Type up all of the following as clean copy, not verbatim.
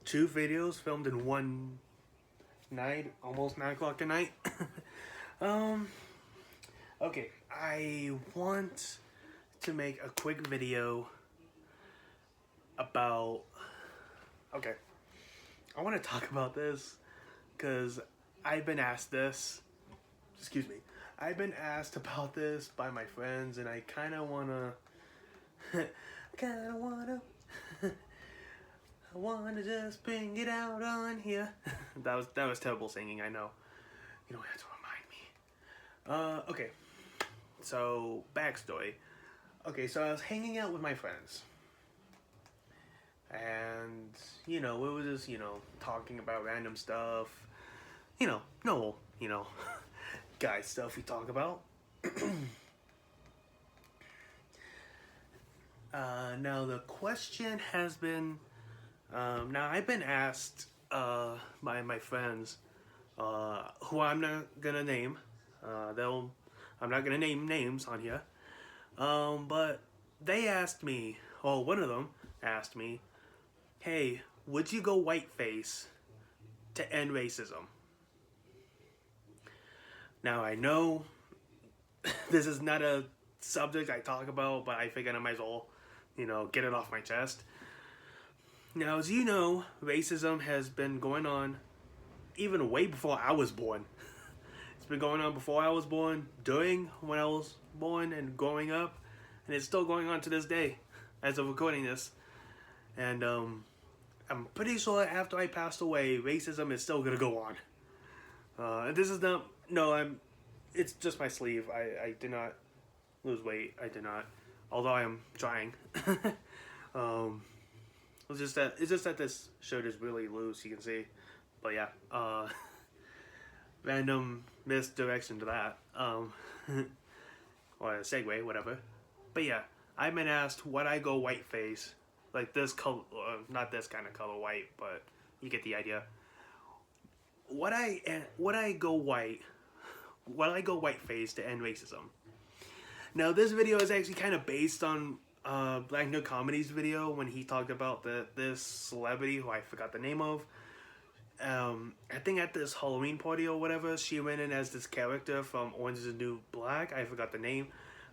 two videos filmed in one night, almost 9 o'clock at night. um, okay, I want to make a quick video about. Okay, I want to talk about this because I've been asked this. Excuse me. I've been asked about this by my friends, and I kind of wanna. I kind of wanna. I wanna just bring it out on here. that was terrible singing. I know. You don't have to remind me. Okay. So backstory. Okay, so I was hanging out with my friends, and it was just talking about random stuff. No, guy stuff we talk about. Now the question has been. Now I've been asked by my friends, who I'm not gonna name. I'm not gonna name names on here. But they asked me. Well, one of them asked me, "Hey, would you go whiteface to end racism?" Now I know this is not a subject I talk about, but I figured I might as well, get it off my chest. Now, as you know, racism has been going on even way before I was born. It's been going on before I was born, during when I was born, and growing up, and it's still going on to this day, as of recording this. And I'm pretty sure after I passed away, racism is still gonna go on. This is not. No, It's just my sleeve. I did not lose weight. I did not, although I am trying. It's just that this shirt is really loose. You can see, but yeah. Random misdirection to that. Or a segue, whatever. But yeah, I've been asked would I go whiteface, like this color, not this kind of color white, but you get the idea. Would I go white? Would I go whiteface to end racism? Now this video is actually kind of based on Black Nerd Comedy's video when he talked about this celebrity who I forgot the name of. I think at this Halloween party or whatever, she went in as this character from Orange is the New Black. I forgot the name.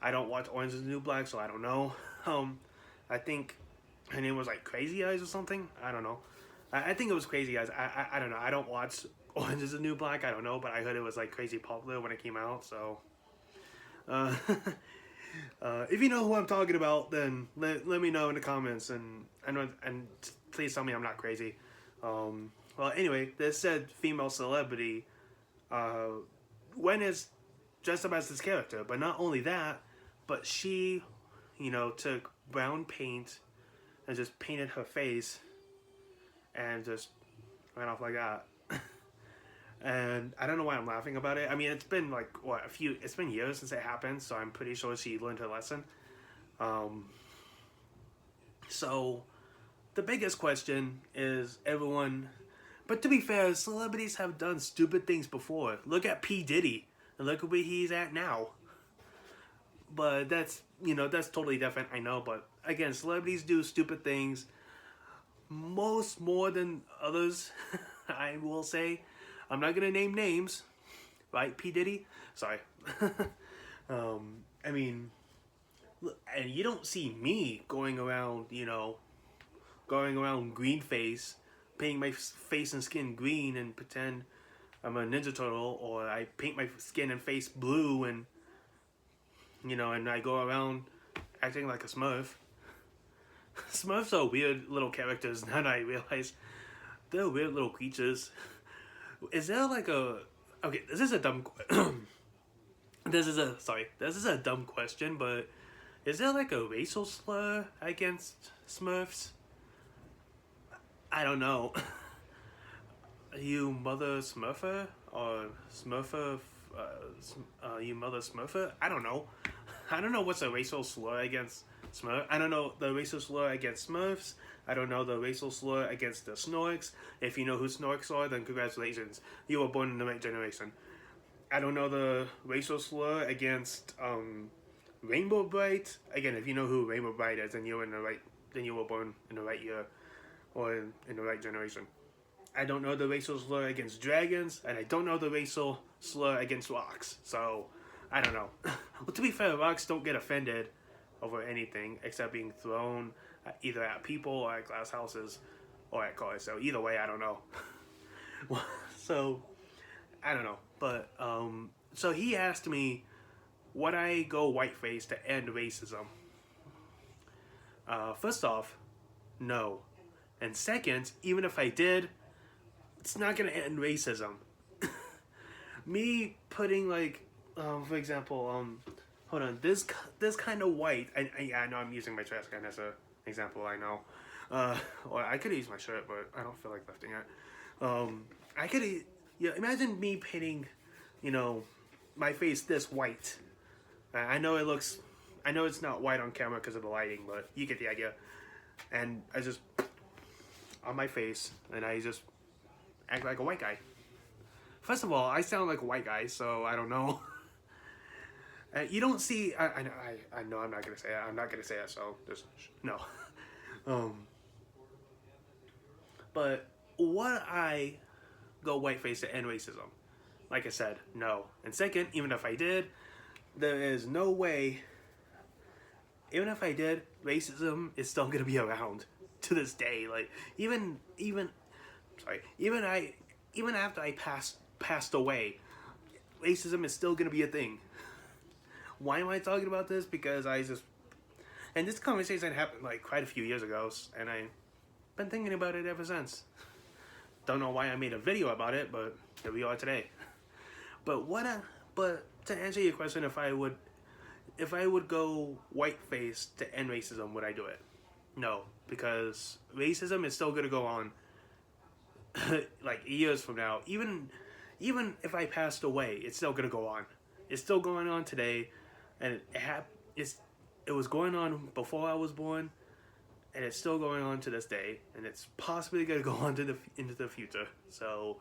I don't watch Orange is the New Black, so I don't know. I think her name was like Crazy Eyes or something. I don't know. I think it was Crazy Eyes. I don't know. I don't watch Orange is the New Black. I don't know, but I heard it was like crazy popular when it came out. So, if you know who I'm talking about, then let me know in the comments and please tell me I'm not crazy. Well, anyway, this said female celebrity went as dressed up as this character, but not only that, but she, took brown paint and just painted her face and just ran off like that. And I don't know why I'm laughing about it. I mean, it's been like it's been years since it happened, so I'm pretty sure she learned her lesson. So the biggest question is everyone. But to be fair, celebrities have done stupid things before. Look at P. Diddy, and look at where he's at now. But that's totally different, I know. But again, celebrities do stupid things, more than others. I will say. I'm not gonna name names, right? P. Diddy, sorry. I mean, and you don't see me going around green face, painting my face and skin green and pretend I'm a Ninja Turtle, or I paint my skin and face blue and and I go around acting like a Smurf. Smurfs are weird little characters. Now that I realize they're weird little creatures. Is there like okay? This is a dumb. This is a dumb question, but is there like a racial slur against Smurfs? I don't know. You mother Smurfer or Smurfer? You mother Smurfer? I don't know. I don't know what's a racial slur against Smurf. I don't know the racial slur against Smurfs. I don't know the racial slur against the Snorks. If you know who Snorks are, then congratulations. You were born in the right generation. I don't know the racial slur against Rainbow Bright. Again, if you know who Rainbow Bright is, then you were born in the right year. or in the right generation. I don't know the racial slur against dragons, and I don't know the racial slur against rocks. So, I don't know. Well, to be fair, rocks don't get offended over anything except being thrown either at people or at glass houses or at cars. So either way, I don't know. So, I don't know. But, so he asked me, would I go whiteface to end racism? First off, no. And second, even if I did, it's not gonna end racism. Me putting like, for example, hold on, this kind of white. I know I'm using my trash can as an example. I know, or I could use my shirt, but I don't feel like lifting it. I could, imagine me painting, my face this white. I know it's not white on camera because of the lighting, but you get the idea. And I just on my face, and I just act like a white guy. First of all, I sound like a white guy, so I don't know. You don't see. I know. I'm not gonna say it. I'm not gonna say it. So just no. But would I go whiteface to end racism? Like I said, no. And second, even if I did, there is no way. Even if I did, racism is still gonna be around to this day. Like even after I passed away, racism is still gonna be a thing. Why am I talking about this? Because and this conversation happened like quite a few years ago, and I've been thinking about it ever since. Don't know why I made a video about it, but here we are today. But to answer your question, if I would go whiteface to end racism, would I do it? No, because racism is still gonna go on. Like years from now, even if I passed away, it's still gonna go on. It's still going on today, and it was going on before I was born, and it's still going on to this day, and it's possibly gonna go on into the future. So,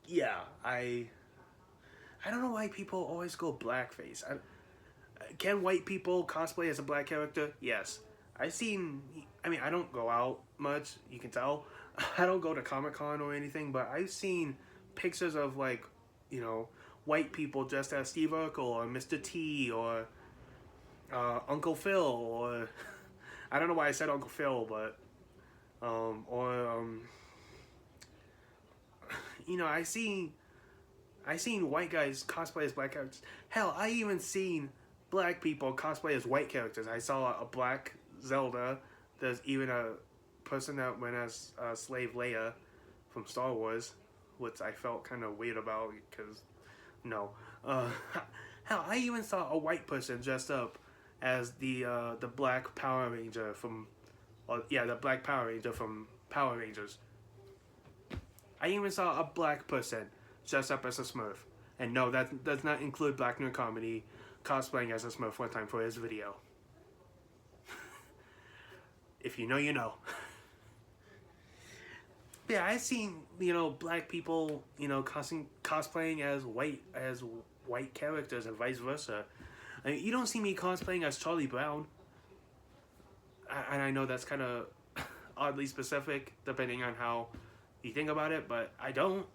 yeah, I don't know why people always go blackface. Can white people cosplay as a black character? Yes. I don't go out much, you can tell. I don't go to Comic-Con or anything, but I've seen pictures of, like, white people dressed as Steve Urkel or Mr. T or Uncle Phil or... I don't know why I said Uncle Phil, but... I seen white guys cosplay as black characters. Hell, I even seen black people cosplay as white characters. I saw a black Zelda. There's even a person that went as Slave Leia from Star Wars, which I felt kind of weird about because, no. Hell, I even saw a white person dressed up as the Black Power Ranger from, the Black Power Ranger from Power Rangers. I even saw a black person dressed up as a Smurf. And no, that does not include Black Nerd Comedy cosplaying as a Smurf one time for his video. If you know, you know. Yeah, I've seen, black people, cosplaying as white characters and vice versa. I mean, you don't see me cosplaying as Charlie Brown. And I know that's kind of oddly specific, depending on how you think about it, but I don't.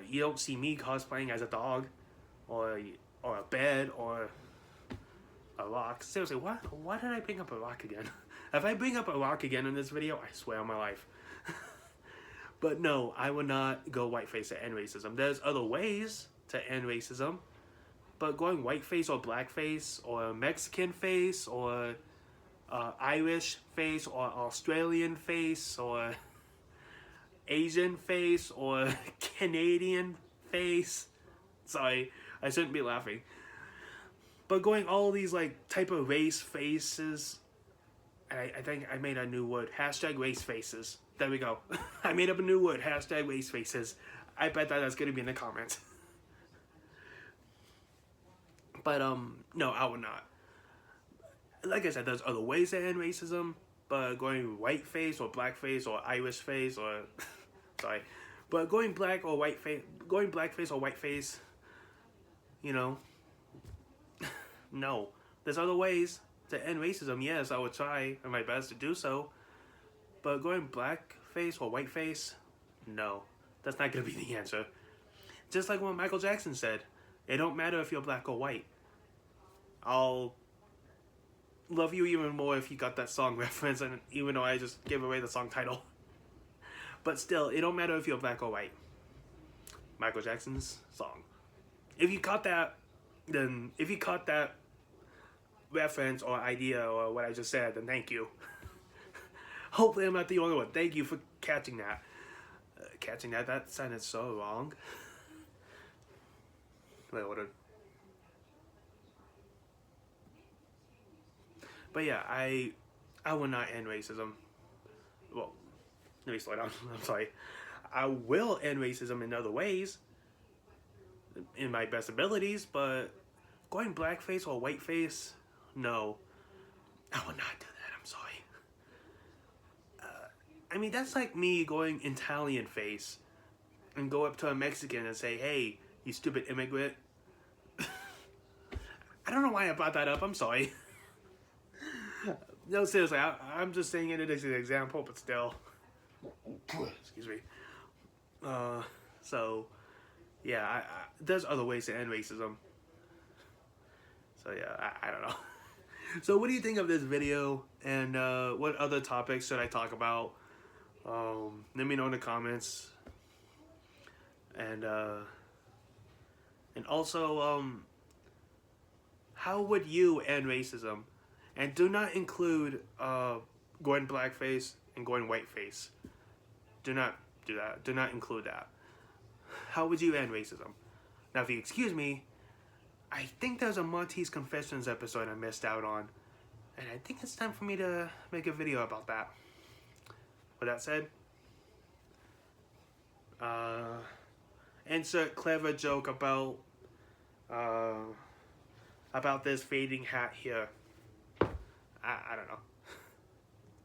You don't see me cosplaying as a dog, or a bed, or a rock. Seriously, why did I bring up a rock again? If I bring up a rock again in this video, I swear on my life. But no, I would not go whiteface to end racism. There's other ways to end racism, but going whiteface or blackface or Mexican face or Irish face or Australian face or Asian face or Canadian face. Sorry, I shouldn't be laughing. But going all these like type of race faces, I think I made a new word. Hashtag race faces. There we go. I made up a new word. Hashtag race faces. I bet that's going to be in the comments. But, no, I would not. Like I said, there's other ways to end racism, but going whiteface or blackface or Irish face or... sorry. But going blackface or whiteface, no. There's other ways. to end racism, yes, I would try my best to do so. But going blackface or whiteface, no, that's not gonna be the answer. Just like what Michael Jackson said, it don't matter if you're black or white. I'll love you even more if you got that song reference, and even though I just gave away the song title. But still, it don't matter if you're black or white. Michael Jackson's song. If you caught that, then if you caught that reference or idea or what I just said, then thank you. Hopefully I'm not the only one. Thank you for catching that. Catching that? That sounded so wrong. Wait, hold on. But yeah, I will not end racism. Well, let me slow down. I'm sorry. I will end racism in other ways, in my best abilities, but going blackface or whiteface, no. I will not do that. I'm sorry. I mean, that's like me going Italian face and go up to a Mexican and say, hey, you stupid immigrant. I don't know why I brought that up. I'm sorry. No, seriously, I'm just saying it as an example, but still. Excuse me. So, yeah, there's other ways to end racism. So, yeah, I don't know. So, what do you think of this video? And what other topics should I talk about? Let me know in the comments. And also, how would you end racism? And do not include going blackface and going whiteface. Do not do that. Do not include that. How would you end racism? Now, if you excuse me, I think there's a Monty's Confessions episode I missed out on. And I think it's time for me to make a video about that. With that said, insert clever joke about this fading hat here. I don't know.